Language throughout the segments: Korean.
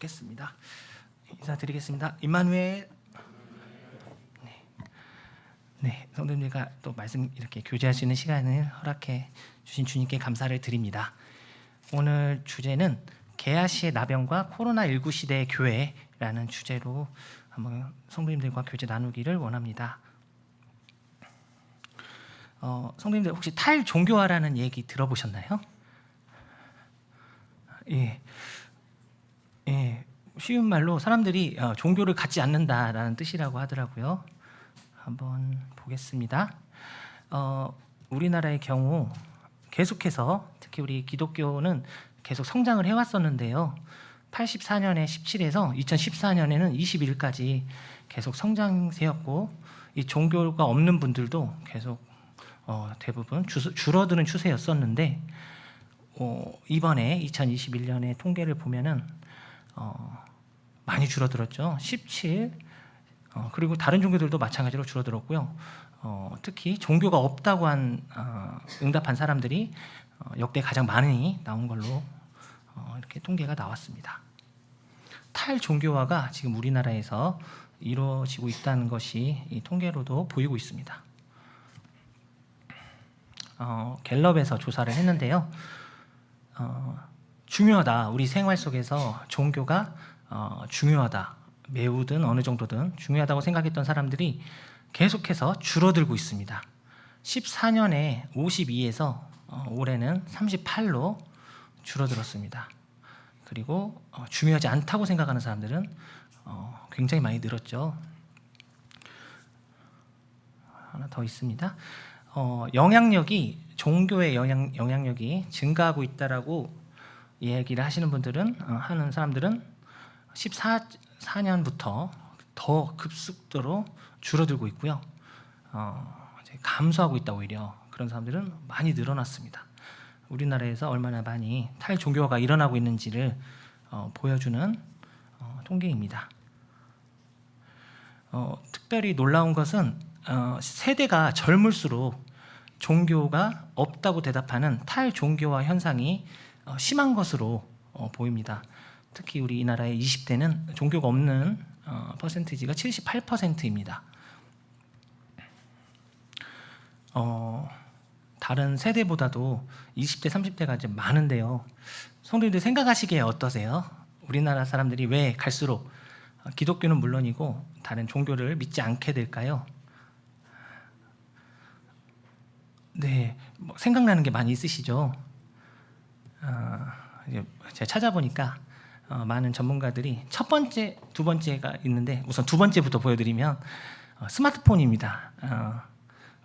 받겠습니다. 인사드리겠습니다. 임마누엘. 네, 성도님들과 또 말씀 이렇게 교제할 수 있는 시간을 허락해 주신 주님께 감사를 드립니다. 오늘 주제는 게하시의 나병과 코로나19 시대의 교회라는 주제로 한번 성도님들과 교제 나누기를 원합니다. 성도님들 혹시 탈종교화라는 얘기 들어보셨나요? 예, 쉬운 말로 사람들이 종교를 갖지 않는다라는 뜻이라고 하더라고요. 한번 보겠습니다. 우리나라의 경우 계속해서 특히 우리 기독교는 계속 성장을 해왔었는데요. 84년에 17에서 2014년에는 21까지 계속 성장세였고, 이 종교가 없는 분들도 계속 대부분 줄어드는 추세였었는데, 이번에 2021년의 통계를 보면은 많이 줄어들었죠. 17. 그리고 다른 종교들도 마찬가지로 줄어들었고요. 특히 종교가 없다고 한 응답한 사람들이 역대 가장 많이 나온 걸로 이렇게 통계가 나왔습니다. 탈종교화가 지금 우리나라에서 이루어지고 있다는 것이 이 통계로도 보이고 있습니다. 갤럽에서 조사를 했는데요. 중요하다. 우리 생활 속에서 종교가 중요하다. 매우든 어느 정도든 중요하다고 생각했던 사람들이 계속해서 줄어들고 있습니다. 14년에 52에서 올해는 38로 줄어들었습니다. 그리고 중요하지 않다고 생각하는 사람들은 굉장히 많이 늘었죠. 하나 더 있습니다. 영향력이 종교의 영향력이 증가하고 있다라고 얘기를 하시는 분들은 하는 사람들은 14년부터 더 급속도로 줄어들고 있고요. 이제 감소하고 있다. 오히려 그런 사람들은 많이 늘어났습니다. 우리나라에서 얼마나 많이 탈종교화가 일어나고 있는지를 보여주는 통계입니다. 특별히 놀라운 것은 세대가 젊을수록 종교가 없다고 대답하는 탈종교화 현상이 심한 것으로 보입니다. 특히 우리 이 나라의 20대는 종교가 없는 퍼센티지가 78%입니다. 다른 세대보다도 20대, 30대가 좀 많은데요. 성도님들 생각하시기에 어떠세요? 우리나라 사람들이 왜 갈수록 기독교는 물론이고 다른 종교를 믿지 않게 될까요? 네, 생각나는 게 많이 있으시죠? 제가 찾아보니까 많은 전문가들이 첫 번째, 두 번째가 있는데 우선 두 번째부터 보여드리면 스마트폰입니다.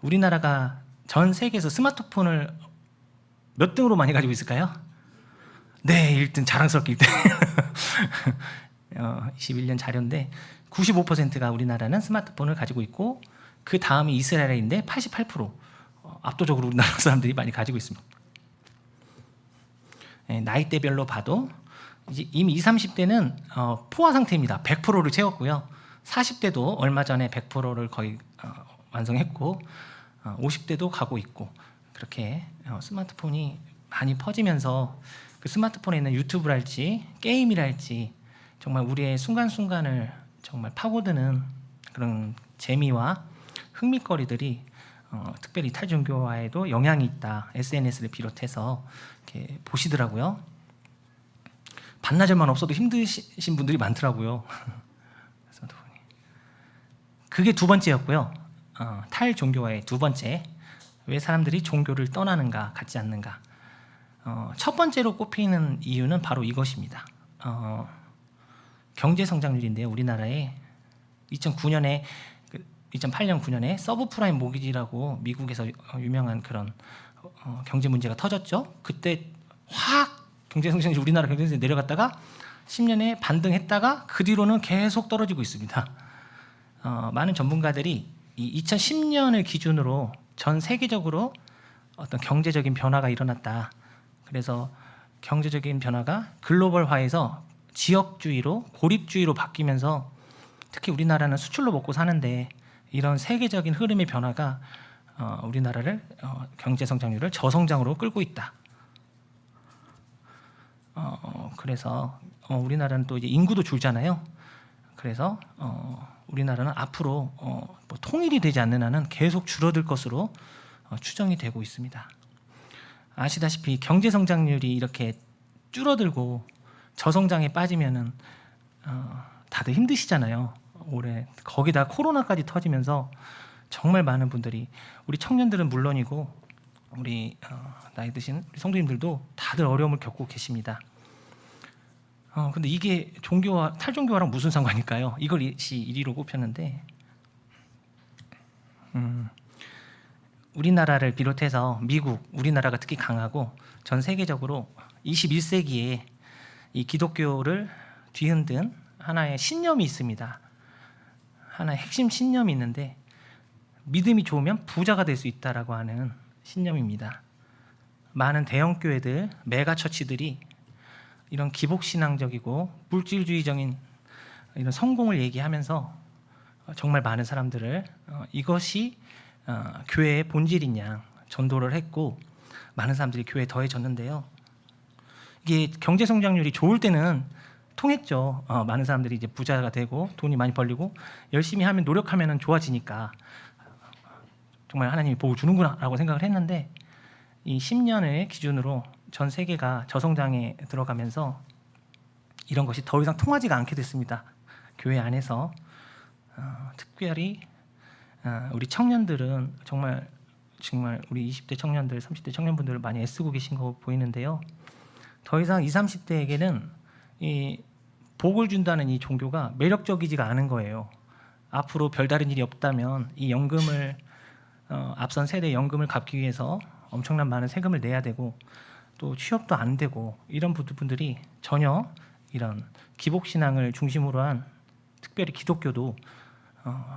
우리나라가 전 세계에서 스마트폰을 몇 등으로 많이 가지고 있을까요? 네, 1등, 자랑스럽게 1등. 21년 자료인데 95%가 우리나라는 스마트폰을 가지고 있고, 그 다음이 이스라엘인데 88%, 압도적으로 우리나라 사람들이 많이 가지고 있습니다. 나이대별로 봐도 이제 이미 20, 30대는 포화 상태입니다. 100%를 채웠고요. 40대도 얼마 전에 100%를 거의 완성했고, 50대도 가고 있고, 그렇게 스마트폰이 많이 퍼지면서 그 스마트폰에 있는 유튜브랄지 게임이랄지 정말 우리의 순간순간을 정말 파고드는 그런 재미와 흥미거리들이 특별히 탈종교화에도 영향이 있다. SNS를 비롯해서 이렇게 보시더라고요. 반나절만 없어도 힘드신 분들이 많더라고요. 그게 두 번째였고요. 탈종교화의 두 번째, 왜 사람들이 종교를 떠나는가, 갖지 않는가. 첫 번째로 꼽히는 이유는 바로 이것입니다. 경제 성장률인데요. 우리나라에 2008년 9년에 서브프라임 모기지라고 미국에서 유명한 그런 경제 문제가 터졌죠. 그때 확 경제 성장률이 우리나라 경제 성장률이 내려갔다가 10년에 반등했다가 그 뒤로는 계속 떨어지고 있습니다. 많은 전문가들이 이 2010년을 기준으로 전 세계적으로 어떤 경제적인 변화가 일어났다. 그래서 경제적인 변화가 글로벌화해서 지역주의로, 고립주의로 바뀌면서 특히 우리나라는 수출로 먹고 사는데 이런 세계적인 흐름의 변화가 우리나라를 경제 성장률을 저성장으로 끌고 있다. 그래서 우리나라는 또 이제 인구도 줄잖아요. 그래서 우리나라는 앞으로 뭐 통일이 되지 않는 한은 계속 줄어들 것으로 추정이 되고 있습니다. 아시다시피 경제 성장률이 이렇게 줄어들고 저성장에 빠지면은 다들 힘드시잖아요. 올해 거기다 코로나까지 터지면서 정말 많은 분들이, 우리 청년들은 물론이고 우리 나이 드신 우리 성도님들도 다들 어려움을 겪고 계십니다. 근데 이게 종교와 탈종교와랑 무슨 상관일까요? 이것이 1위로 꼽혔는데 우리나라를 비롯해서 미국, 우리나라가 특히 강하고 전 세계적으로 21세기에 이 기독교를 뒤흔든 하나의 신념이 있습니다. 하나의 핵심 신념이 있는데, 믿음이 좋으면 부자가 될 수 있다라고 하는 신념입니다. 많은 대형 교회들, 메가처치들이 이런 기복신앙적이고 물질주의적인 이런 성공을 얘기하면서 정말 많은 사람들을 이것이 교회의 본질인 양 전도를 했고, 많은 사람들이 교회에 더해졌는데요. 이게 경제 성장률이 좋을 때는 통했죠. 많은 사람들이 이제 부자가 되고 돈이 많이 벌리고 열심히 하면, 노력하면 좋아지니까 정말 하나님이 복을 주는구나라고 생각을 했는데, 이 10년을 기준으로 전 세계가 저성장에 들어가면서 이런 것이 더 이상 통하지가 않게 됐습니다. 교회 안에서 특별히 우리 청년들은 정말 우리 20대 청년들, 30대 청년분들 많이 애쓰고 계신 거 보이는데요. 더 이상 20, 30대에게는 이 복을 준다는 이 종교가 매력적이지가 않은 거예요. 앞으로 별다른 일이 없다면 이 연금을 앞선 세대 연금을 갚기 위해서 엄청난 많은 세금을 내야 되고, 또 취업도 안 되고, 이런 분들이 전혀 이런 기복신앙을 중심으로 한 특별히 기독교도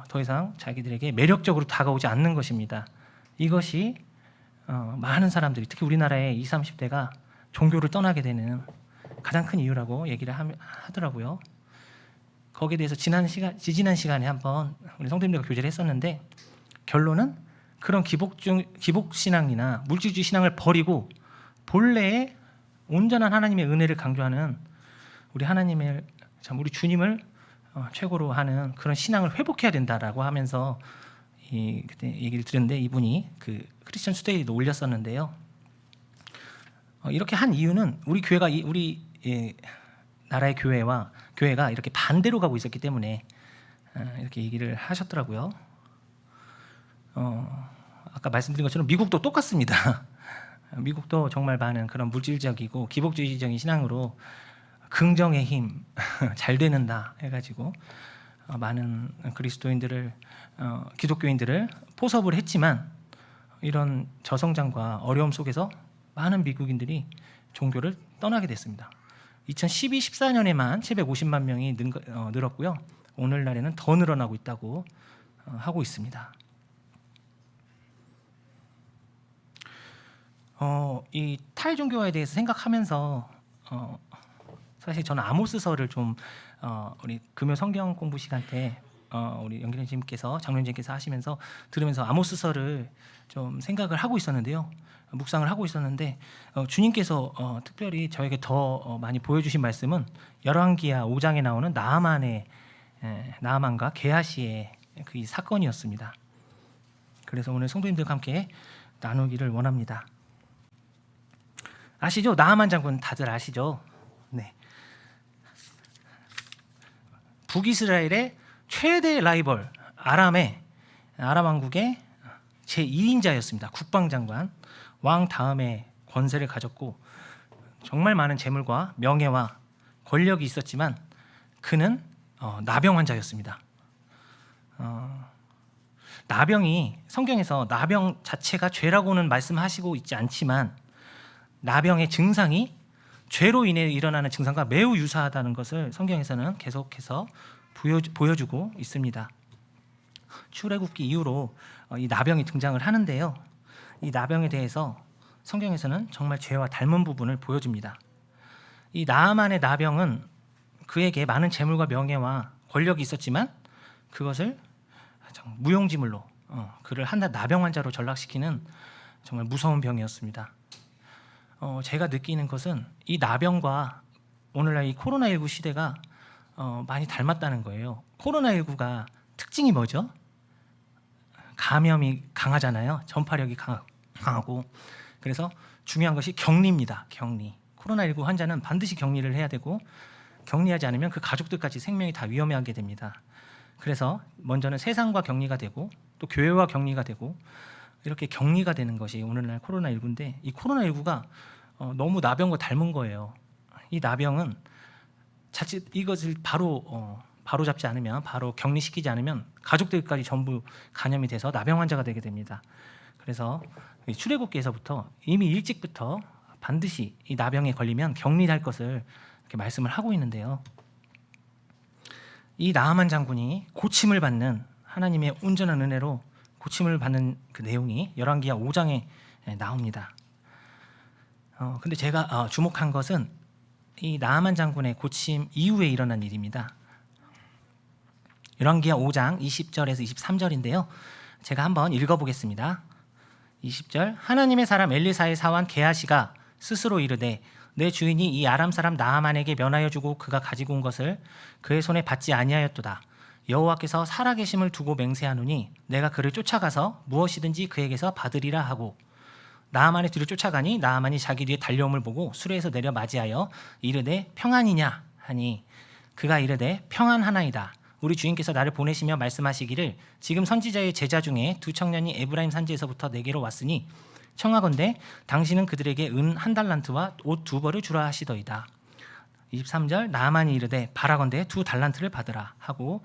더 이상 자기들에게 매력적으로 다가오지 않는 것입니다. 이것이 많은 사람들이, 특히 우리나라의 20, 30대가 종교를 떠나게 되는 가장 큰 이유라고 얘기를 하더라고요. 거기에 대해서 지지난 시간에 한번 우리 성도님들과 교제를 했었는데, 결론은 그런 기복신앙이나 물질주의 신앙을 버리고 본래의 온전한 하나님의 은혜를 강조하는 우리 하나님의, 우리 주님을 최고로 하는 그런 신앙을 회복해야 된다라고 하면서 그때 얘기를 들었는데, 이분이 그 크리스천 투데이도 올렸었는데요. 이렇게 한 이유는 우리 교회가 우리 나라의 교회가 이렇게 반대로 가고 있었기 때문에 이렇게 얘기를 하셨더라고요. 아까 말씀드린 것처럼 미국도 똑같습니다. 미국도 정말 많은 그런 물질적이고 기복주의적인 신앙으로 긍정의 힘, 잘 되는다 해가지고 많은 그리스도인들을, 기독교인들을 포섭을 했지만, 이런 저성장과 어려움 속에서 많은 미국인들이 종교를 떠나게 됐습니다. 2012, 14년에만 750만 명이 늘었고요. 오늘날에는 더 늘어나고 있다고 하고 있습니다. 이 탈종교에 대해서 생각하면서 사실 저는 아모스서를 좀 우리 금요 성경 공부 시간 때 우리 연기님께서, 장로님께서 하시면서 들으면서 아모스서를 좀 생각을 하고 있었는데요. 묵상을 하고 있었는데 주님께서 특별히 저에게 더 많이 보여주신 말씀은 열왕기하 5장에 나오는 나아만과 게하시의 그 사건이었습니다. 그래서 오늘 성도님들과 함께 나누기를 원합니다. 아시죠? 나아만 장군 다들 아시죠? 네. 북이스라엘의 최대 라이벌 아람 왕국의 제1인자였습니다. 국방장관, 왕 다음에 권세를 가졌고 정말 많은 재물과 명예와 권력이 있었지만 그는 나병 환자였습니다. 나병이, 성경에서 나병 자체가 죄라고는 말씀하시고 있지 않지만 나병의 증상이 죄로 인해 일어나는 증상과 매우 유사하다는 것을 성경에서는 계속해서 보여주고 있습니다. 출애굽기 이후로 이 나병이 등장을 하는데요. 이 나병에 대해서 성경에서는 정말 죄와 닮은 부분을 보여줍니다. 이 나아만의 나병은 그에게 많은 재물과 명예와 권력이 있었지만 그것을 무용지물로 그를 한 나병 환자로 전락시키는 정말 무서운 병이었습니다. 제가 느끼는 것은 이 나병과 오늘날 이 코로나19 시대가 많이 닮았다는 거예요. 코로나19가 특징이 뭐죠? 감염이 강하잖아요. 전파력이 강하고. 그래서 중요한 것이 격리입니다. 격리. 코로나19 환자는 반드시 격리를 해야 되고 격리하지 않으면 그 가족들까지 생명이 다 위험하게 됩니다. 그래서 먼저는 세상과 격리가 되고 또 교회와 격리가 되고 이렇게 격리가 되는 것이 오늘날 코로나19인데 이 코로나19가 너무 나병과 닮은 거예요. 이 나병은 자칫 이것을 바로 잡지 않으면 바로 격리시키지 않으면 가족들까지 전부 감염이 돼서 나병 환자가 되게 됩니다. 그래서 출애굽기에서부터 이미 일찍부터 반드시 이 나병에 걸리면 격리할 것을 이렇게 말씀을 하고 있는데요. 이 나아만 장군이 고침을 받는 하나님의 온전한 은혜로 고침을 받는 그 내용이 열왕기하 5장에 나옵니다. 근데 제가 주목한 것은 이 나아만 장군의 고침 이후에 일어난 일입니다. 열왕기하 5장 20절에서 23절인데요. 제가 한번 읽어보겠습니다. 20절 하나님의 사람 엘리사의 사환 게하시가 스스로 이르되 내 주인이 이 아람 사람 나아만에게 면하여 주고 그가 가지고 온 것을 그의 손에 받지 아니하였도다. 여호와께서 살아계심을 두고 맹세하노니 내가 그를 쫓아가서 무엇이든지 그에게서 받으리라 하고 나아만의 뒤를 쫓아가니 나아만이 자기 뒤에 달려옴을 보고 수레에서 내려 맞이하여 이르되 평안이냐 하니 그가 이르되 평안하나이다. 우리 주인께서 나를 보내시며 말씀하시기를 지금 선지자의 제자 중에 두 청년이 에브라임 산지에서부터 내게로 왔으니 청하건대 당신은 그들에게 은 1달란트와 옷 2벌을 주라 하시더이다. 23절 나아만이 이르되 바라건대 2달란트를 받으라 하고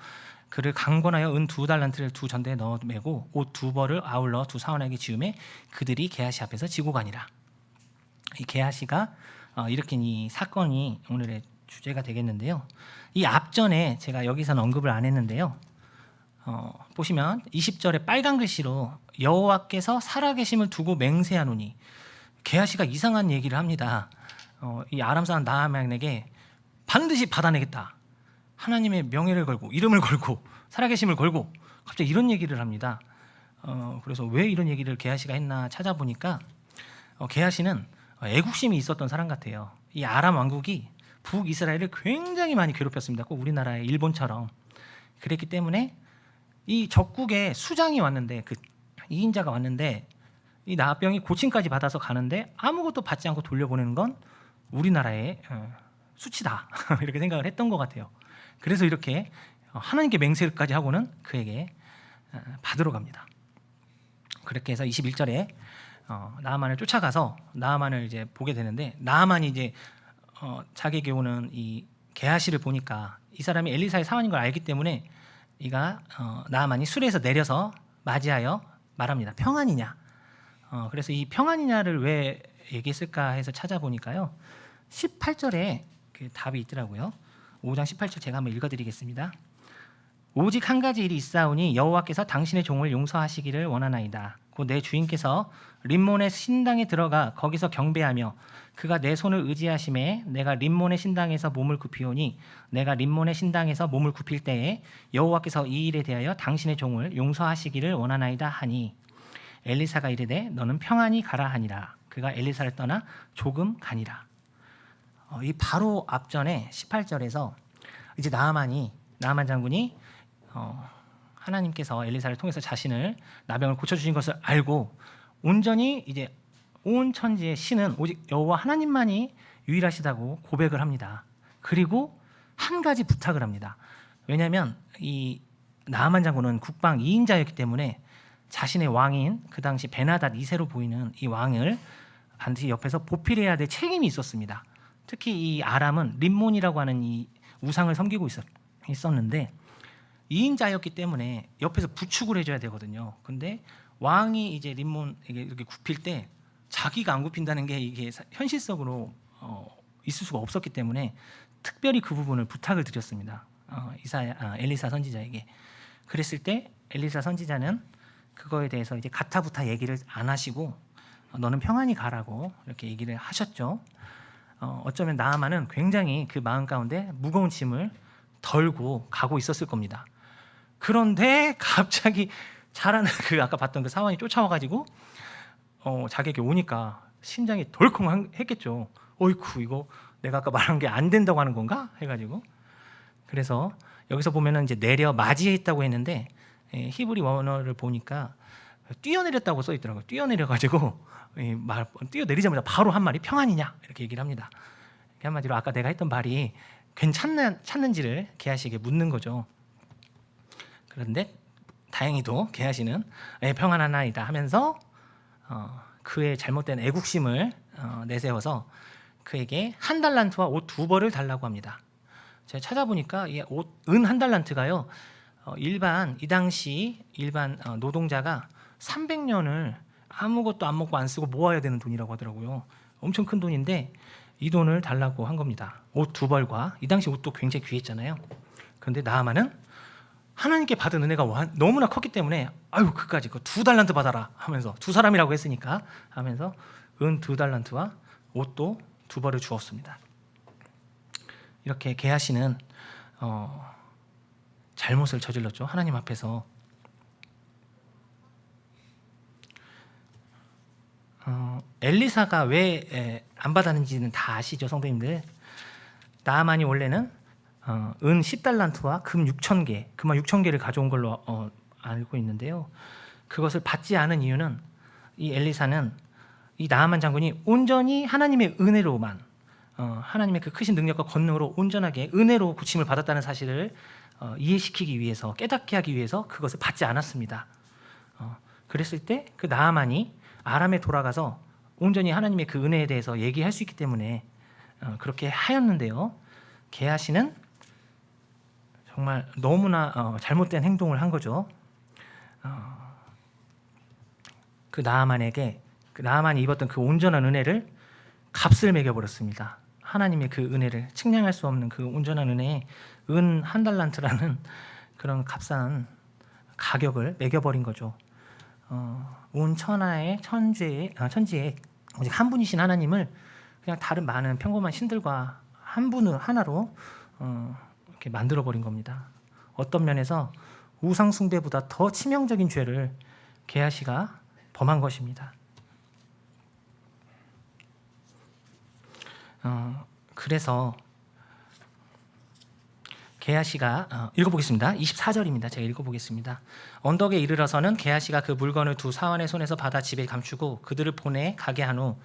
그를 강권하여 은 2달란트를 두 전대에 넣어 매고 옷 2벌을 아울러 두 사원에게 지우매 그들이 게하시 앞에서 지고 가니라. 이 게하시가 일으킨 이 사건이 오늘의 주제가 되겠는데요. 이 앞전에 제가 여기서는 언급을 안 했는데요. 보시면 20절에 빨간 글씨로 여호와께서 살아계심을 두고 맹세하노니 게하시가 이상한 얘기를 합니다. 이 아람 사람 나아만에게 반드시 받아내겠다. 하나님의 명예를 걸고 이름을 걸고 살아계심을 걸고 갑자기 이런 얘기를 합니다. 그래서 왜 이런 얘기를 게하시가 했나 찾아보니까 게하시는 애국심이 있었던 사람 같아요. 이 아람 왕국이 북이스라엘을 굉장히 많이 괴롭혔습니다. 꼭 우리나라의 일본처럼. 그랬기 때문에 이 적국에 수장이 왔는데 그 2인자가 왔는데 이 나병이 고침까지 받아서 가는데 아무것도 받지 않고 돌려보내는 건 우리나라의 수치다 이렇게 생각을 했던 것 같아요. 그래서 이렇게 하나님께 맹세까지 하고는 그에게 받으러 갑니다. 그렇게 해서 21절에 나아만을 쫓아가서 나아만을 이제 보게 되는데 나아만이 이제 자기에게 오는 이 게하시를 보니까 이 사람이 엘리사의 사원인 걸 알기 때문에 이가 나아만이 수레에서 내려서 맞이하여 말합니다. 평안이냐? 그래서 이 평안이냐를 왜 얘기했을까 해서 찾아보니까요. 18절에 그 답이 있더라고요. 5장 18절 제가 한번 읽어드리겠습니다. 오직 한 가지 일이 있사오니 여호와께서 당신의 종을 용서하시기를 원하나이다. 곧 내 주인께서 림몬의 신당에 들어가 거기서 경배하며 그가 내 손을 의지하심에 내가 림몬의 신당에서 몸을 굽히오니 내가 림몬의 신당에서 몸을 굽힐 때에 여호와께서 이 일에 대하여 당신의 종을 용서하시기를 원하나이다 하니 엘리사가 이르되 너는 평안히 가라 하니라. 그가 엘리사를 떠나 조금 가니라. 이 바로 앞전에 18절에서 이제 나아만 장군이 하나님께서 엘리사를 통해서 자신을 나병을 고쳐주신 것을 알고 온전히 이제 온 천지의 신은 오직 여호와 하나님만이 유일하시다고 고백을 합니다. 그리고 한 가지 부탁을 합니다. 왜냐하면 이 나아만 장군은 국방 2인자였기 때문에 자신의 왕인 그 당시 베나닷 2세로 보이는 이 왕을 반드시 옆에서 보필해야 될 책임이 있었습니다. 특히 이 아람은 림몬이라고 하는 이 우상을 섬기고 있었는데 2인자였기 때문에 옆에서 부축을 해줘야 되거든요. 근데 왕이 이제 림몬에게 이렇게 굽힐 때 자기가 안 굽힌다는 게 이게 현실적으로 있을 수가 없었기 때문에 특별히 그 부분을 부탁을 드렸습니다. 엘리사 선지자에게. 그랬을 때 엘리사 선지자는 그거에 대해서 이제 가타부타 얘기를 안 하시고 너는 평안히 가라고 이렇게 얘기를 하셨죠. 어쩌면 나아만은 굉장히 그 마음 가운데 무거운 짐을 덜고 가고 있었을 겁니다. 그런데 갑자기 잘하는 그 아까 봤던 그 사원이 쫓아와가지고 자기에게 오니까 심장이 덜컹 했겠죠. 어이쿠 이거 내가 아까 말한 게 안 된다고 하는 건가 해가지고, 그래서 여기서 보면은 이제 내려 맞이했다고 했는데 히브리 원어를 보니까 뛰어내렸다고 써 있더라고요. 뛰어내려가지고 뛰어내리자마자 바로 한 말이 평안이냐 이렇게 얘기를 합니다. 한마디로 아까 내가 했던 말이 괜찮는지를 게하시에게 묻는 거죠. 그런데 다행히도 게하시는 평안하나이다 하면서 그의 잘못된 애국심을 내세워서 그에게 1달란트와 옷 2벌을 달라고 합니다. 제가 찾아보니까 옷 은 1달란트가요, 이 당시 일반 노동자가 300년을 아무것도 안 먹고 안 쓰고 모아야 되는 돈이라고 하더라고요. 엄청 큰 돈인데 이 돈을 달라고 한 겁니다. 옷 2벌과, 이 당시 옷도 굉장히 귀했잖아요. 그런데 나아만은 하나님께 받은 은혜가 너무나 컸기 때문에 아유 그까지 2달란트 받아라 하면서, 두 사람이라고 했으니까 하면서 은 2달란트와 옷도 2벌을 주었습니다. 이렇게 게하시는 잘못을 저질렀죠. 하나님 앞에서. 엘리사가 왜 안 받았는지는 다 아시죠, 성도님들. 나아만이 원래는 은 10달란트와 금 6,000개, 금만 6,000개를 가져온 걸로 알고 있는데요. 그것을 받지 않은 이유는 이 엘리사는, 이 나아만 장군이 온전히 하나님의 은혜로만, 하나님의 그 크신 능력과 권능으로 온전하게 은혜로 고침을 받았다는 사실을 이해시키기 위해서, 깨닫게 하기 위해서 그것을 받지 않았습니다. 그랬을 때 그 나아만이 아람에 돌아가서 온전히 하나님의 그 은혜에 대해서 얘기할 수 있기 때문에 그렇게 하였는데요. 게하시는 정말 너무나 잘못된 행동을 한 거죠. 그 나아만이 입었던 그 온전한 은혜를 값을 매겨버렸습니다. 하나님의 그 은혜를 측량할 수 없는 그 온전한 은혜에 은 1달란트라는 그런 값싼 가격을 매겨버린 거죠. 온 천지에 오직 한 분이신 하나님을 그냥 다른 많은 평범한 신들과 하나로 이렇게 만들어버린 겁니다. 어떤 면에서 우상 숭배보다 더 치명적인 죄를 게하시가 범한 것입니다. 그래서 게하시가 읽어보겠습니다. 24절입니다. 제가 읽어보겠습니다. 언덕에 이르러서는 게하시가 그 물건을 두 사환의 손에서 받아 집에 감추고 그들을 보내 가게 한 후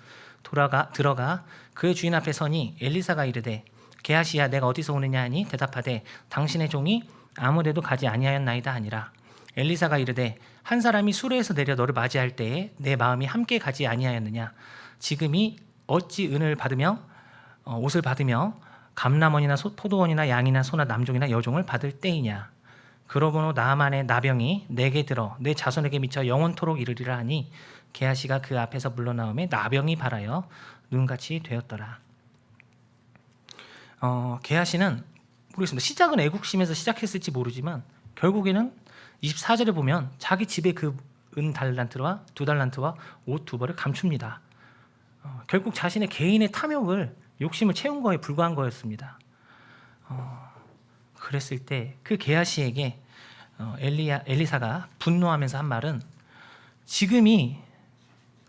들어가 그의 주인 앞에 서니 엘리사가 이르되 게하시야 내가 어디서 오느냐 하니 대답하되 당신의 종이 아무데도 가지 아니하였나이다 하니라. 엘리사가 이르되 한 사람이 수레에서 내려 너를 맞이할 때에 내 마음이 함께 가지 아니하였느냐. 지금이 어찌 은을 받으며 옷을 받으며 감람원이나 포도원이나 양이나 소나 남종이나 여종을 받을 때이냐. 그러므로 나아만의 나병이 내게 들어 내 자손에게 미쳐 영원토록 이르리라 하니 게하시가 그 앞에서 물러나오매 나병이 발하여 눈같이 되었더라. 게하시는 모르겠습니다. 시작은 애국심에서 시작했을지 모르지만 결국에는 24절에 보면 자기 집에 그 은 달란트와 2달란트와 옷 2벌을 감춥니다. 결국 자신의 개인의 탐욕을, 욕심을 채운 거에 불과한 거였습니다. 그랬을 때 그 게하시에게 엘리사가 분노하면서 한 말은 지금이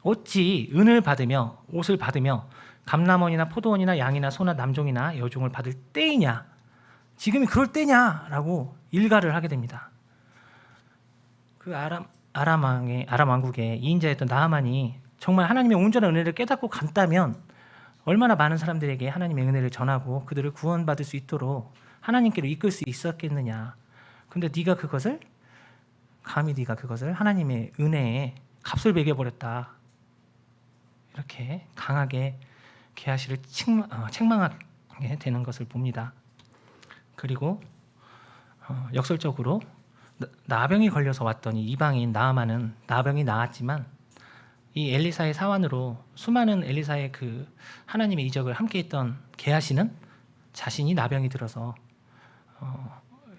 어찌 은을 받으며 옷을 받으며 감람원이나 포도원이나 양이나 소나 남종이나 여종을 받을 때이냐, 지금이 그럴 때냐라고 일갈을 하게 됩니다. 그 아람 왕국의 2인자였던 나아만이 정말 하나님의 온전한 은혜를 깨닫고 간다면 얼마나 많은 사람들에게 하나님의 은혜를 전하고 그들을 구원받을 수 있도록 하나님께로 이끌 수 있었겠느냐. 근데 감히 네가 그것을 하나님의 은혜에 값을 매겨버렸다. 이렇게 강하게 게하시를 책망하게 되는 것을 봅니다. 그리고 역설적으로 나병이 걸려서 왔던 이 이방인 나아만은 나병이 나았지만 이 엘리사의 사환으로 수많은 엘리사의 그 하나님의 이적을 함께했던 게하시는 자신이 나병이 들어서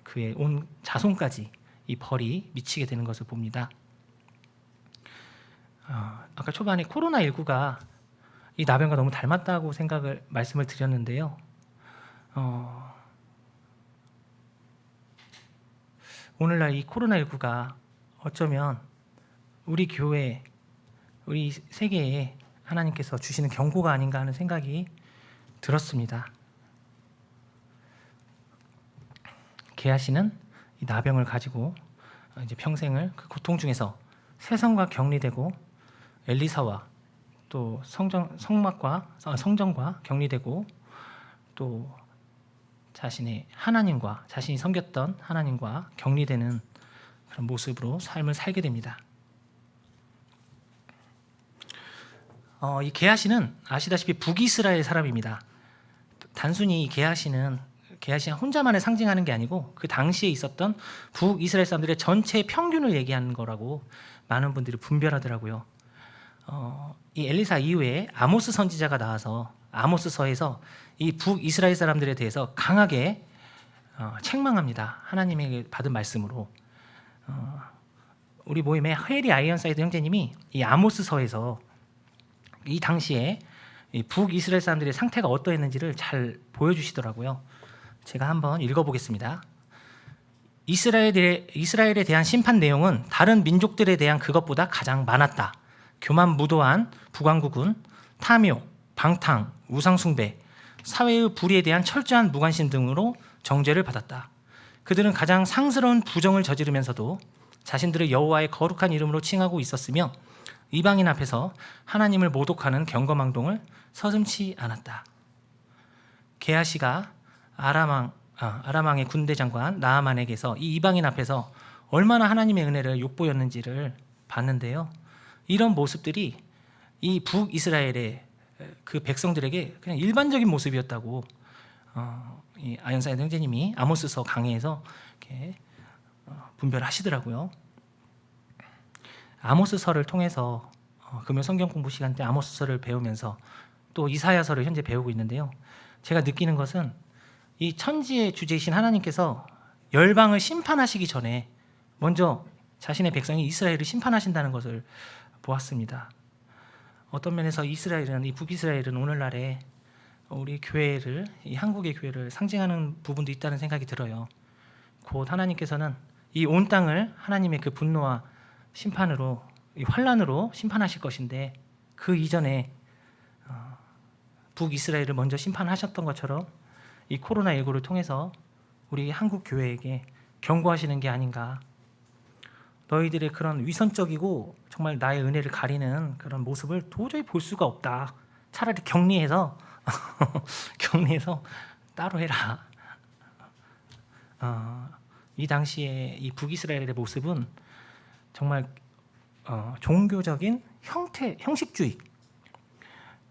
그의 온 자손까지 이 벌이 미치게 되는 것을 봅니다. 아까 초반에 코로나19가 이 나병과 너무 닮았다고 말씀을 드렸는데요. 오늘날 이 코로나19가 어쩌면 우리 교회, 우리 세계에 하나님께서 주시는 경고가 아닌가 하는 생각이 들었습니다. 게하시는 이 나병을 가지고 이제 평생을 그 고통 중에서 세상과 격리되고 엘리사와 또 성전과 격리되고 또 자신이 섬겼던 하나님과 격리되는 그런 모습으로 삶을 살게 됩니다. 이 게하시는 아시다시피 북이스라엘 사람입니다. 단순히 게하시는 혼자만을 상징하는 게 아니고 그 당시에 있었던 북이스라엘 사람들의 전체 평균을 얘기하는 거라고 많은 분들이 분별하더라고요. 이 엘리사 이후에 아모스 선지자가 나와서 아모스서에서 이 북이스라엘 사람들에 대해서 강하게 책망합니다. 하나님에게 받은 말씀으로. 우리 모임의 헤리 아이언사이드 형제님이 이 아모스서에서 이 당시에 이 북이스라엘 사람들의 상태가 어떠했는지를 잘 보여주시더라고요. 제가 한번 읽어보겠습니다. 이스라엘에 대한 심판 내용은 다른 민족들에 대한 그것보다 가장 많았다. 교만무도한 북왕국은 탐욕, 방탕, 우상숭배, 사회의 불의에 대한 철저한 무관심 등으로 정죄를 받았다. 그들은 가장 상스러운 부정을 저지르면서도 자신들의 여호와의 거룩한 이름으로 칭하고 있었으며 이방인 앞에서 하나님을 모독하는 경거망동을 서슴지 않았다. 게하시가 아람왕의 군대 장관 나아만에게서 이 이방인 앞에서 얼마나 하나님의 은혜를 욕보였는지를 봤는데요. 이런 모습들이 이 북이스라엘의 그 백성들에게 그냥 일반적인 모습이었다고 이 아이언사이드 형제님이 아모스서 강해에서 이렇게 분별하시더라고요. 아모스서를 통해서 금요 성경 공부 시간 때 아모스서를 배우면서 또 이사야서를 현재 배우고 있는데요. 제가 느끼는 것은 이 천지의 주제이신 하나님께서 열방을 심판하시기 전에 먼저 자신의 백성이 이스라엘을 심판하신다는 것을 보았습니다. 어떤 면에서 이 북이스라엘은 오늘날에 우리 교회를, 이 한국의 교회를 상징하는 부분도 있다는 생각이 들어요. 곧 하나님께서는 이 온 땅을 하나님의 그 분노와 심판으로, 이 환란으로 심판하실 것인데 그 이전에 북이스라엘을 먼저 심판하셨던 것처럼 이 코로나19를 통해서 우리 한국 교회에게 경고하시는 게 아닌가. 너희들의 그런 위선적이고 정말 나의 은혜를 가리는 그런 모습을 도저히 볼 수가 없다. 차라리 격리해서 따로 해라. 이 당시에 이 북이스라엘의 모습은 정말 종교적인 형식주의,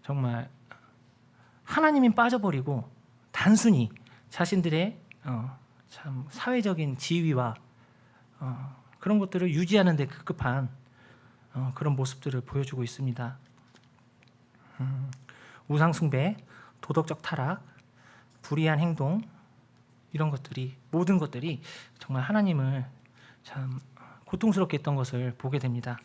정말 하나님이 빠져버리고 단순히 자신들의 참 사회적인 지위와 그런 것들을 유지하는 데 급급한 그런 모습들을 보여주고 있습니다. 우상숭배, 도덕적 타락, 불의한 행동, 이런 것들이, 모든 것들이 정말 하나님을 참 고통스럽게 했던 것을 보게 됩니다.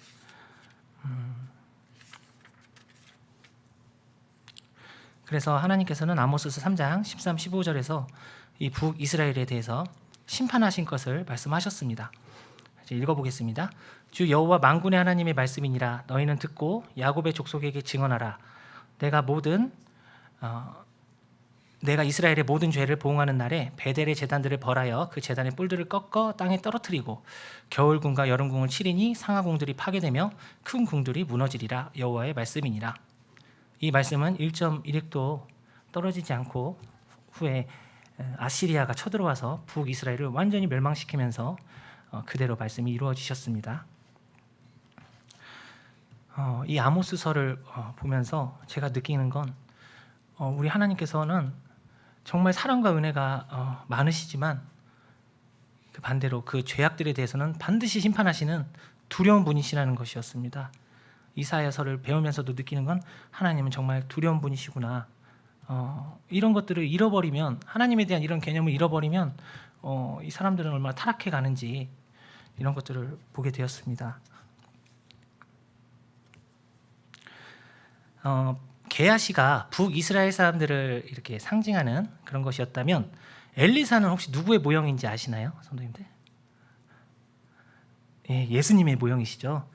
그래서 하나님께서는 아모스서 3장 13, 15절에서 이 북이스라엘에 대해서 심판하신 것을 말씀하셨습니다. 이제 읽어보겠습니다. 주 여호와 만군의 하나님의 말씀이니라. 너희는 듣고 야곱의 족속에게 증언하라. 내가 이스라엘의 모든 죄를 보응하는 날에 베델의 제단들을 벌하여 그 제단의 뿔들을 꺾어 땅에 떨어뜨리고 겨울궁과 여름궁을 치리니 상하궁들이 파괴되며 큰 궁들이 무너지리라. 여호와의 말씀이니라. 이 말씀은 1.1획도 떨어지지 않고 후에 아시리아가 쳐들어와서 북이스라엘을 완전히 멸망시키면서 그대로 말씀이 이루어지셨습니다. 이 아모스서를 보면서 제가 느끼는 건 우리 하나님께서는 정말 사랑과 은혜가 많으시지만 그 반대로 그 죄악들에 대해서는 반드시 심판하시는 두려운 분이시라는 것이었습니다. 이사야서를 배우면서도 느끼는 건 하나님은 정말 두려운 분이시구나. 이런 것들을 잃어버리면, 하나님에 대한 이런 개념을 잃어버리면 이 사람들은 얼마나 타락해 가는지 이런 것들을 보게 되었습니다. 게하시가 북이스라엘 사람들을 이렇게 상징하는 그런 것이었다면 엘리사는 혹시 누구의 모형인지 아시나요, 성도님들? 예수님의 모형이시죠.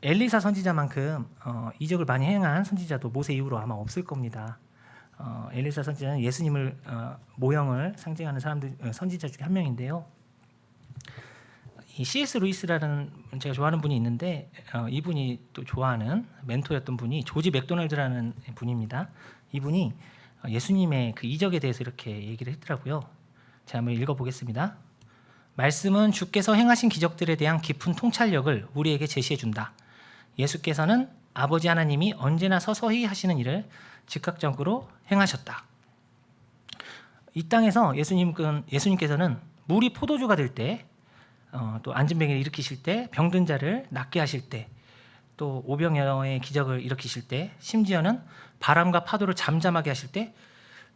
엘리사 선지자만큼 이적을 많이 행한 선지자도 모세 이후로 아마 없을 겁니다. 엘리사 선지자는 예수님을 모형을 상징하는 선지자 중에 한 명인데요. 이 C.S. 루이스라는 제가 좋아하는 분이 있는데 이분이 또 좋아하는 멘토였던 분이 조지 맥도날드라는 분입니다. 이분이 예수님의 그 이적에 대해서 이렇게 얘기를 했더라고요. 제가 한번 읽어보겠습니다. 말씀은 주께서 행하신 기적들에 대한 깊은 통찰력을 우리에게 제시해 준다. 예수께서는 아버지 하나님이 언제나 서서히 하시는 일을 즉각적으로 행하셨다. 이 땅에서 예수님께서는 물이 포도주가 될 때, 또 안진뱅이를 일으키실 때, 병든 자를 낫게 하실 때, 또 오병여의 기적을 일으키실 때, 심지어는 바람과 파도를 잠잠하게 하실 때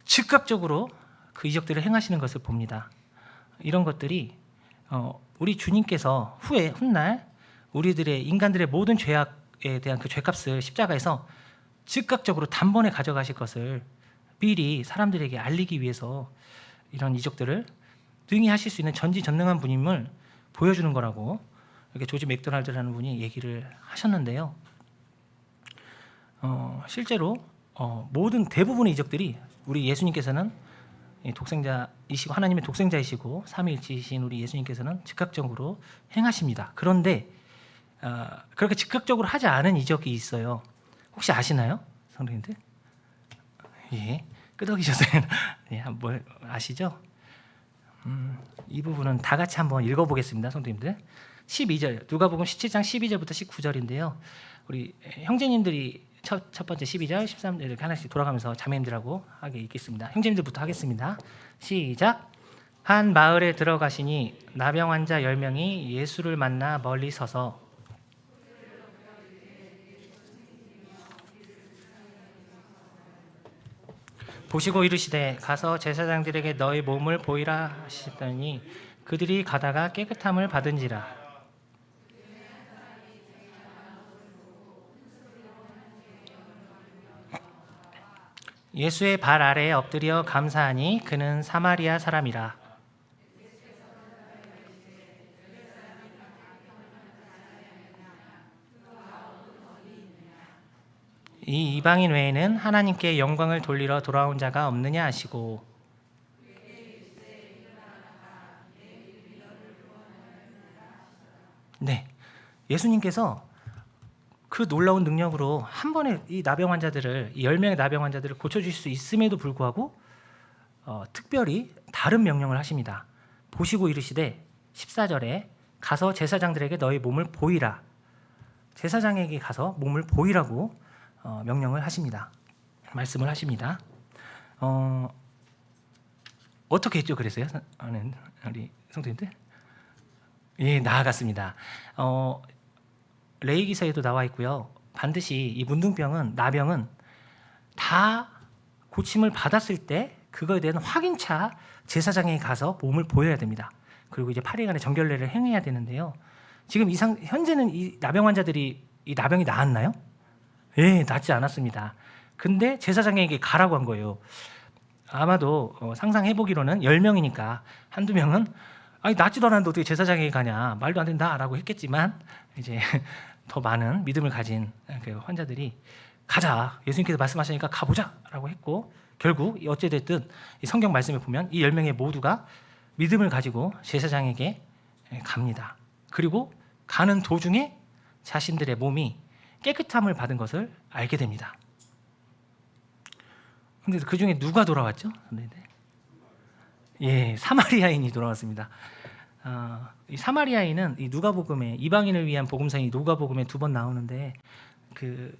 즉각적으로 그 이적들을 행하시는 것을 봅니다. 이런 것들이 우리 주님께서 훗날 우리들의 인간들의 모든 죄악에 대한 그 죄값을 십자가에서 즉각적으로 단번에 가져가실 것을 미리 사람들에게 알리기 위해서 이런 이적들을 능히 하실 수 있는 전지전능한 분임을 보여주는 거라고 이렇게 조지 맥도날드라는 분이 얘기를 하셨는데요. 실제로 대부분의 이적들이 우리 예수님께서는 독생자이시고 하나님의 독생자이시고 삼위일체이신 우리 예수님께서는 즉각적으로 행하십니다. 그런데 그렇게 즉각적으로 하지 않은 이적이 있어요. 혹시 아시나요, 성도님들? 예, 끄덕이셨어요. 예, 뭘 아시죠? 이 부분은 다 같이 한번 읽어보겠습니다, 성도님들. 12절, 누가복음 17장 12절부터 19절인데요. 우리 형제님들이 첫 번째 12절, 13절 이렇게 하나씩 돌아가면서 자매님들하고 하게 읽겠습니다. 형제님들부터 하겠습니다. 시작. 한 마을에 들어가시니 나병 환자 10명이 예수를 만나 멀리 서서 보시고 이르시되 가서 제사장들에게 너희 몸을 보이라 하시더니 그들이 가다가 깨끗함을 받은지라. 예수의 발 아래에 엎드려 감사하니 그는 사마리아 사람이라. 이 이방인 외에는 하나님께 영광을 돌리러 돌아온 자가 없느냐 하시고. 네, 예수님께서 그 놀라운 능력으로 한 번에 이 나병 환자들을, 이 10명의 나병 환자들을 고쳐주실 수 있음에도 불구하고 특별히 다른 명령을 하십니다. 보시고 이르시되 14절에 가서 제사장들에게 너희 몸을 보이라. 제사장에게 가서 몸을 보이라고 명령을 하십니다. 말씀을 하십니다. 어떻게 했죠? 그랬어요? 우리 성도님들? 예, 나아갔습니다. 레위기서에도 나와 있고요. 반드시 이 문둥병은, 나병은 다 고침을 받았을 때 그거에 대한 확인차 제사장에 가서 몸을 보여야 됩니다. 그리고 이제 8일간의 정결례를 행해야 되는데요. 지금 현재는 이 나병 환자들이 이 나병이 나았나요? 예, 낫지 않았습니다. 근데 제사장에게 가라고 한 거예요. 아마도 상상해 보기로는 10명이니까 한두 명은 아니 낫지도 않았는데 어떻게 제사장에게 가냐, 말도 안 된다라고 했겠지만, 이제 더 많은 믿음을 가진 그 환자들이 가자, 예수님께서 말씀하시니까 가보자라고 했고, 결국 어찌됐든 이 성경 말씀에 보면 이 10명의 모두가 믿음을 가지고 제사장에게 갑니다. 그리고 가는 도중에 자신들의 몸이 깨끗함을 받은 것을 알게 됩니다. 그런데 그 중에 누가 돌아왔죠? 예, 사마리아인이 돌아왔습니다. 이 사마리아인은 이 누가복음에, 이방인을 위한 복음서인 누가복음에 2번 나오는데, 그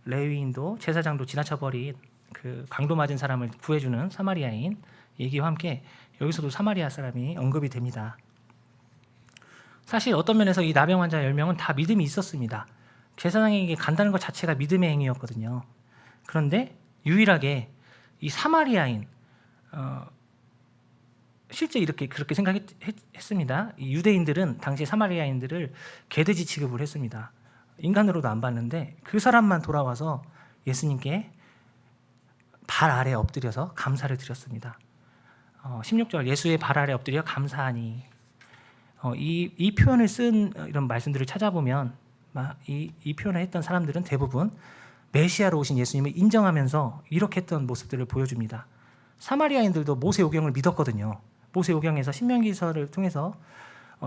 레위인도 제사장도 지나쳐버린 그 강도 맞은 사람을 구해주는 사마리아인 얘기와 함께 여기서도 사마리아 사람이 언급이 됩니다. 사실 어떤 면에서 이 나병 환자 10명은 다 믿음이 있었습니다. 제사장에게 간다는 것 자체가 믿음의 행위였거든요. 그런데 유일하게 이 사마리아인, 실제 그렇게 생각했습니다. 이 유대인들은 당시 사마리아인들을 개돼지 취급을 했습니다. 인간으로도 안 봤는데 그 사람만 돌아와서 예수님께 발 아래 엎드려서 감사를 드렸습니다. 16절 예수의 발 아래 엎드려 감사하니, 이 표현을 쓴 이런 말씀들을 찾아보면 이 표현을 했던 사람들은 대부분 메시아로 오신 예수님을 인정하면서 이렇게 했던 모습들을 보여줍니다. 사마리아인들도 모세오경을 믿었거든요. 모세오경에서 신명기서를 통해서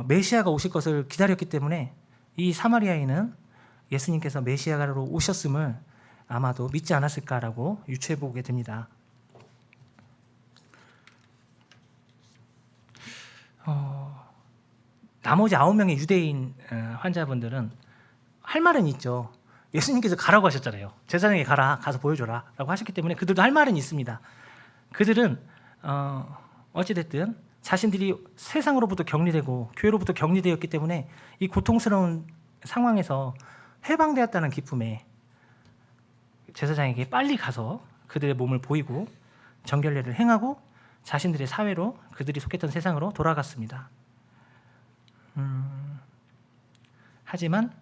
메시아가 오실 것을 기다렸기 때문에 이 사마리아인은 예수님께서 메시아로 오셨음을 아마도 믿지 않았을까라고 유추해 보게 됩니다. 나머지 9명의 유대인 환자분들은 할 말은 있죠. 예수님께서 가라고 하셨잖아요. 제사장에게 가라, 가서 보여줘라 라고 하셨기 때문에 그들도 할 말은 있습니다. 그들은 어찌됐든 자신들이 세상으로부터 격리되고 교회로부터 격리되었기 때문에 이 고통스러운 상황에서 해방되었다는 기쁨에 제사장에게 빨리 가서 그들의 몸을 보이고 정결례를 행하고 자신들의 사회로, 그들이 속했던 세상으로 돌아갔습니다. 하지만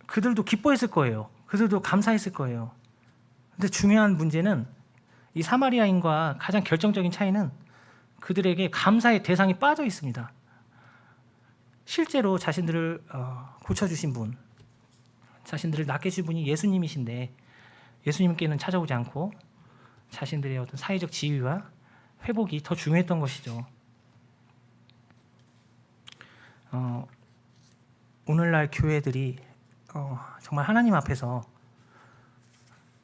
그들도 기뻐했을 거예요. 그들도 감사했을 거예요. 근데 중요한 문제는 이 사마리아인과 가장 결정적인 차이는 그들에게 감사의 대상이 빠져 있습니다. 실제로 자신들을 고쳐주신 분, 자신들을 낫게 해주신 분이 예수님이신데 예수님께는 찾아오지 않고 자신들의 어떤 사회적 지위와 회복이 더 중요했던 것이죠. 오늘날 교회들이 정말 하나님 앞에서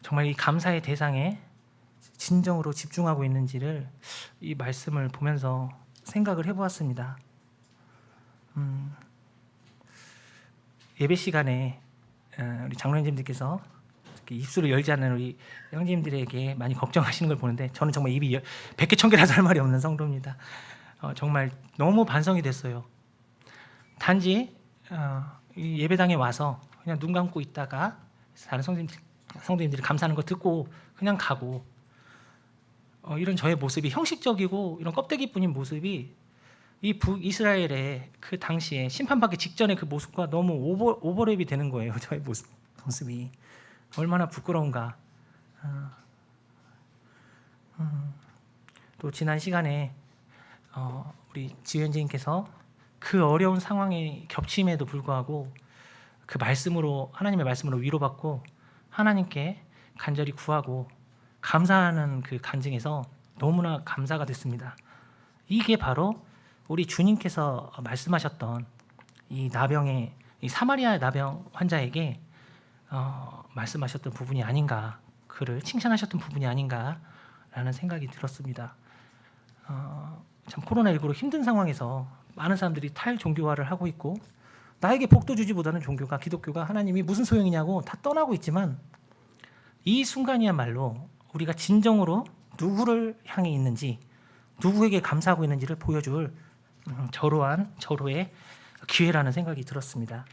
정말 이 감사의 대상에 진정으로 집중하고 있는지를 이 말씀을 보면서 생각을 해보았습니다. 예배 시간에 우리 장로님들께서 입술을 열지 않는 우리 형제님들에게 많이 걱정하시는 걸 보는데 저는 정말 입이 100개 1000개라도 할 말이 없는 성도입니다. 정말 너무 반성이 됐어요. 단지 이 예배당에 와서 그냥 눈 감고 있다가 다른 성도님들이 감사하는 거 듣고 그냥 가고 이런 저의 모습이 형식적이고 이런 껍데기뿐인 모습이 이 북이스라엘의 그 당시에 심판받기 직전의 그 모습과 너무 오버랩이 되는 거예요. 저의 모습이 얼마나 부끄러운가. 또 지난 시간에 우리 지현재님께서 그 어려운 상황의 겹침에도 불구하고 그 말씀으로, 하나님의 말씀으로 위로받고 하나님께 간절히 구하고 감사하는 그 간증에서 너무나 감사가 됐습니다. 이게 바로 우리 주님께서 말씀하셨던 이 나병의, 이 사마리아 나병 환자에게 말씀하셨던 부분이 아닌가, 그를 칭찬하셨던 부분이 아닌가라는 생각이 들었습니다. 참 코로나19로 힘든 상황에서 많은 사람들이 탈종교화를 하고 있고 나에게 복도 주지보다는 종교가, 기독교가, 하나님이 무슨 소용이냐고 다 떠나고 있지만 이 순간이야말로 우리가 진정으로 누구를 향해 있는지, 누구에게 감사하고 있는지를 보여줄 절호의 기회라는 생각이 들었습니다.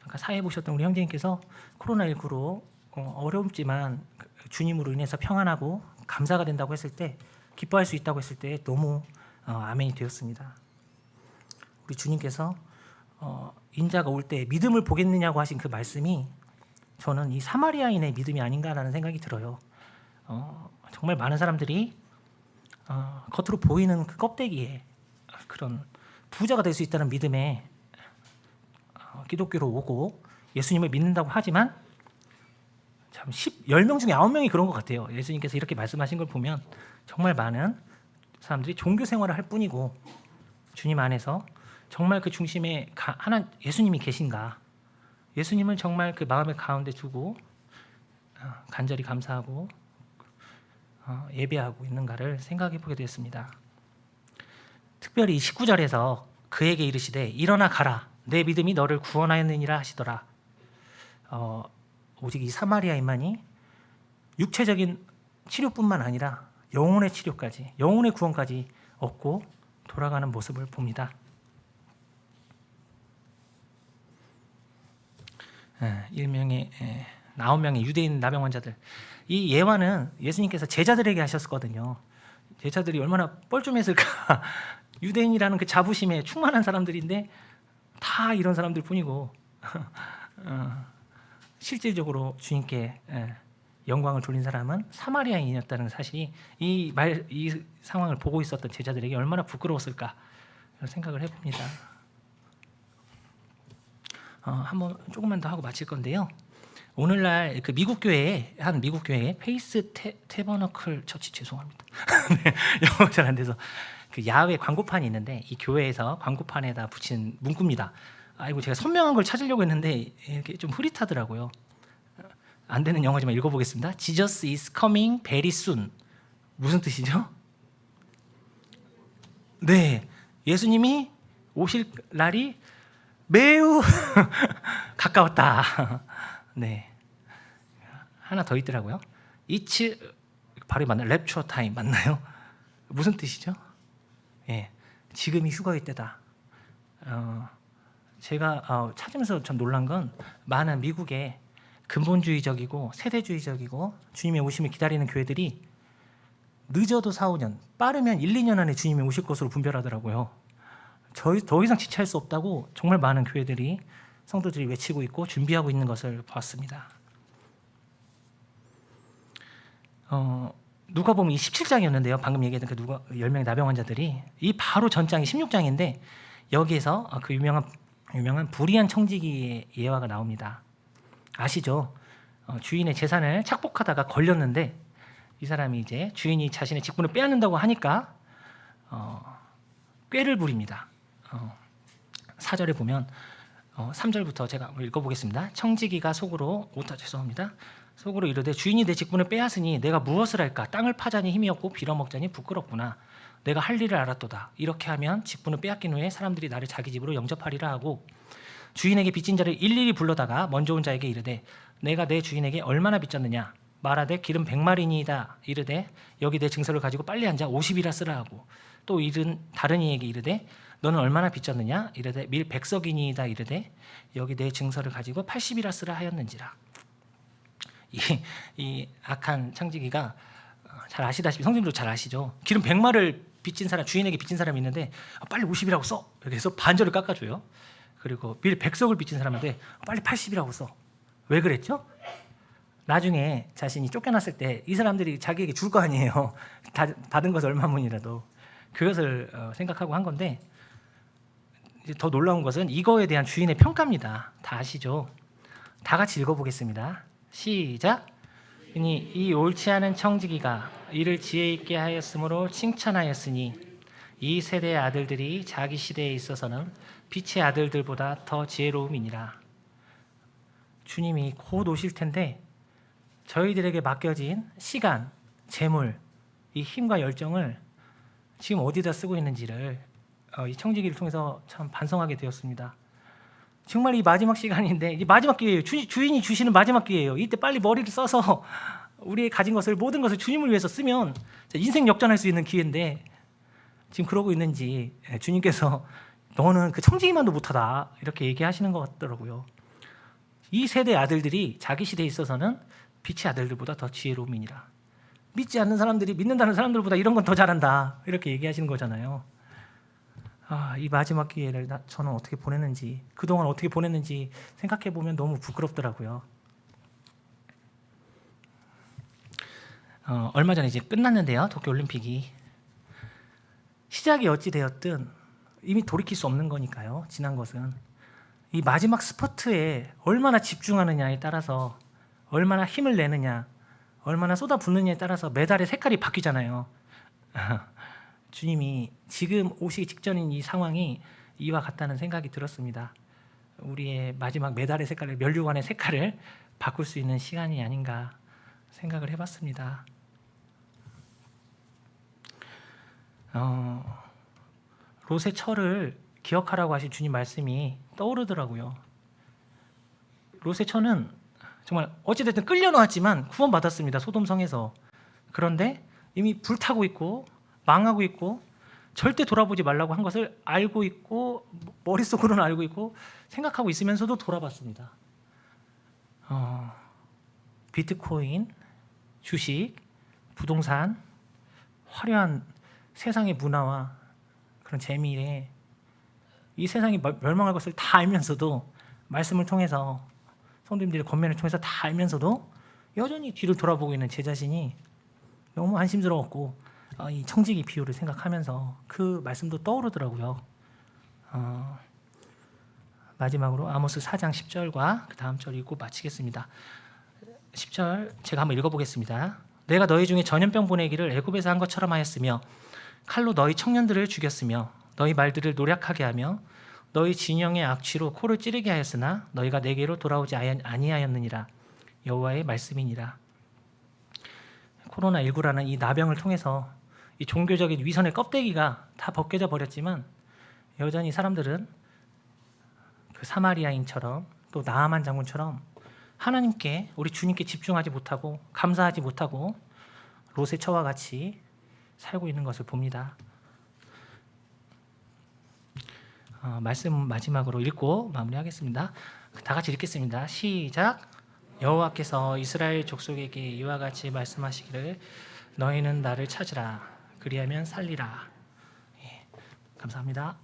아까 사회 보셨던 우리 형제님께서 코로나19로 어렵지만 주님으로 인해서 평안하고 감사가 된다고 했을 때, 기뻐할 수 있다고 했을 때 너무 아멘이 되었습니다. 우리 주님께서 인자가 올 때 믿음을 보겠느냐고 하신 그 말씀이 저는 이 사마리아인의 믿음이 아닌가라는 생각이 들어요. 정말 많은 사람들이 겉으로 보이는 그 껍데기에 그런 부자가 될 수 있다는 믿음에 기독교로 오고 예수님을 믿는다고 하지만 참 10명 중에 9명이 그런 것 같아요. 예수님께서 이렇게 말씀하신 걸 보면 정말 많은 사람들이 종교 생활을 할 뿐이고 주님 안에서 정말 그 중심에 하나 예수님이 계신가, 예수님을 정말 그 마음의 가운데 두고 간절히 감사하고 예배하고 있는가를 생각해 보게 됐습니다. 특별히 19절에서 그에게 이르시되 일어나 가라, 내 믿음이 너를 구원하였느니라 하시더라. 오직 이 사마리아인만이 육체적인 치료뿐만 아니라 영혼의 치료까지, 영혼의 구원까지 얻고 돌아가는 모습을 봅니다. 9명의 유대인 나병 환자들, 이 예화는 예수님께서 제자들에게 하셨거든요. 제자들이 얼마나 뻘쭘했을까. 유대인이라는 그 자부심에 충만한 사람들인데 다 이런 사람들 뿐이고 실질적으로 주님께 영광을 돌린 사람은 사마리아인이었다는 사실이 이 상황을 보고 있었던 제자들에게 얼마나 부끄러웠을까 생각을 해봅니다. 한번 조금만 더 하고 마칠 건데요. 오늘날 그 미국 교회 페이스 테버너클 처치 죄송합니다. 네, 영어 잘 안 돼서 그 야외 광고판이 있는데 이 교회에서 광고판에다 붙인 문구입니다. 아이고 제가 선명한 걸 찾으려고 했는데 이렇게 좀 흐릿하더라고요. 안 되는 영어지만 읽어보겠습니다. Jesus is coming very soon. 무슨 뜻이죠? 네, 예수님이 오실 날이 매우 가까웠다. 네, 하나 더 있더라고요. It's 발음이 맞나요? 랩처 타임 맞나요? 무슨 뜻이죠? 예, 지금이 휴거의 때다. 제가 찾으면서 좀 놀란 건 많은 미국의 근본주의적이고 세대주의적이고 주님의 오심을 기다리는 교회들이 늦어도 4, 5년, 빠르면 1, 2년 안에 주님이 오실 것으로 분별하더라고요. 더 이상 지체할 수 없다고 정말 많은 교회들이 성도들이 외치고 있고 준비하고 있는 것을 봤습니다. 누가복음 17장이었는데요. 방금 얘기했던 그 10명의 나병 환자들이 이 바로 전장이 16장인데 여기에서 그 유명한 불의한 청지기의 예화가 나옵니다. 아시죠? 주인의 재산을 착복하다가 걸렸는데 이 사람이 이제 주인이 자신의 직분을 빼앗는다고 하니까 꾀를 부립니다. 4절에 보면 3절부터 제가 읽어보겠습니다. 청지기가 속으로 속으로 이르되 주인이 내 직분을 빼앗으니 내가 무엇을 할까? 땅을 파자니 힘이 없고 빌어먹자니 부끄럽구나. 내가 할 일을 알았도다. 이렇게 하면 직분을 빼앗긴 후에 사람들이 나를 자기 집으로 영접하리라 하고 주인에게 빚진 자를 일일이 불러다가 먼저 온 자에게 이르되 내가 내 주인에게 얼마나 빚졌느냐 말하되 기름 100마리니이다 이르되 여기 내 증서를 가지고 빨리 앉아 50이라 쓰라 하고 또 다른 이에게 이르되 너는 얼마나 빚졌느냐 이르되 밀 100석이니이다 이르되 여기 내 증서를 가지고 80이라 쓰라 하였는지라. 이 악한 청지기가 잘 아시다시피 성도님도 잘 아시죠. 기름 100마를 빚진 사람 주인에게 빚진 사람이 있는데 빨리 50이라고 써 이렇게 해서 반절을 깎아줘요. 그리고 밀 100석을 빚진 사람한테 빨리 80이라고 써. 왜 그랬죠? 나중에 자신이 쫓겨났을 때 이 사람들이 자기에게 줄 거 아니에요. 받은 것을 얼마문이라도 그것을 생각하고 한 건데 이제 더 놀라운 것은 이거에 대한 주인의 평가입니다. 다 아시죠? 다 같이 읽어보겠습니다. 시작. 이 옳지 않은 청지기가 이를 지혜 있게 하였으므로 칭찬하였으니 이 세대의 아들들이 자기 시대에 있어서는 빛의 아들들보다 더 지혜로움이니라. 주님이 곧 오실 텐데 저희들에게 맡겨진 시간, 재물, 이 힘과 열정을 지금 어디다 쓰고 있는지를 이 청지기를 통해서 참 반성하게 되었습니다. 정말 이 마지막 시간인데 이 마지막 기회예요. 주인이 주시는 마지막 기회예요. 이때 빨리 머리를 써서 우리의 가진 것을 모든 것을 주님을 위해서 쓰면 인생 역전할 수 있는 기회인데 지금 그러고 있는지 주님께서 너는 그 청지기만도 못하다 이렇게 얘기하시는 것 같더라고요. 이 세대 아들들이 자기 시대에 있어서는 빛의 아들들보다 더 지혜로움이니라. 믿지 않는 사람들이 믿는다는 사람들보다 이런 건 더 잘한다 이렇게 얘기하시는 거잖아요. 이 마지막 기회를 저는 어떻게 보냈는지 그동안 어떻게 보냈는지 생각해 보면 너무 부끄럽더라고요. 얼마 전에 이제 끝났는데요. 도쿄올림픽이 시작이 어찌 되었든 이미 돌이킬 수 없는 거니까요. 지난 것은 이 마지막 스퍼트에 얼마나 집중하느냐에 따라서 얼마나 힘을 내느냐 얼마나 쏟아붓느냐에 따라서 메달의 색깔이 바뀌잖아요. 주님이 지금 오시기 직전인 이 상황이 이와 같다는 생각이 들었습니다. 우리의 마지막 메달의 색깔을 면류관의 색깔을 바꿀 수 있는 시간이 아닌가 생각을 해봤습니다. 롯의 처를 기억하라고 하신 주님 말씀이 떠오르더라고요. 롯의 처는 정말 어찌됐든 끌려나왔지만 구원받았습니다. 소돔성에서. 그런데 이미 불타고 있고 망하고 있고 절대 돌아보지 말라고 한 것을 알고 있고 머릿속으로는 알고 있고 생각하고 있으면서도 돌아봤습니다. 비트코인, 주식, 부동산, 화려한 세상의 문화와 그런 재미에 이 세상이 멸망할 것을 다 알면서도 말씀을 통해서 성도님들의 권면을 통해서 다 알면서도 여전히 뒤를 돌아보고 있는 제 자신이 너무 안심스러웠고 이 청지기 비유를 생각하면서 그 말씀도 떠오르더라고요. 마지막으로 아모스 4장 10절과 그 다음 절 읽고 마치겠습니다. 10절 제가 한번 읽어보겠습니다. 내가 너희 중에 전염병 보내기를 애굽에서 한 것처럼 하였으며 칼로 너희 청년들을 죽였으며 너희 말들을 노략하게 하며 너희 진영의 악취로 코를 찌르게 하였으나 너희가 내게로 돌아오지 아니하였느니라. 여호와의 말씀이니라. 코로나19라는 이 나병을 통해서 이 종교적인 위선의 껍데기가 다 벗겨져 버렸지만 여전히 사람들은 그 사마리아인처럼 또 나아만 장군처럼 하나님께 우리 주님께 집중하지 못하고 감사하지 못하고 롯의 처와 같이 살고 있는 것을 봅니다. 말씀 마지막으로 읽고 마무리하겠습니다. 다 같이 읽겠습니다. 시작. 여호와께서 이스라엘 족속에게 이와 같이 말씀하시기를 너희는 나를 찾으라 그리하면 살리라. 감사합니다.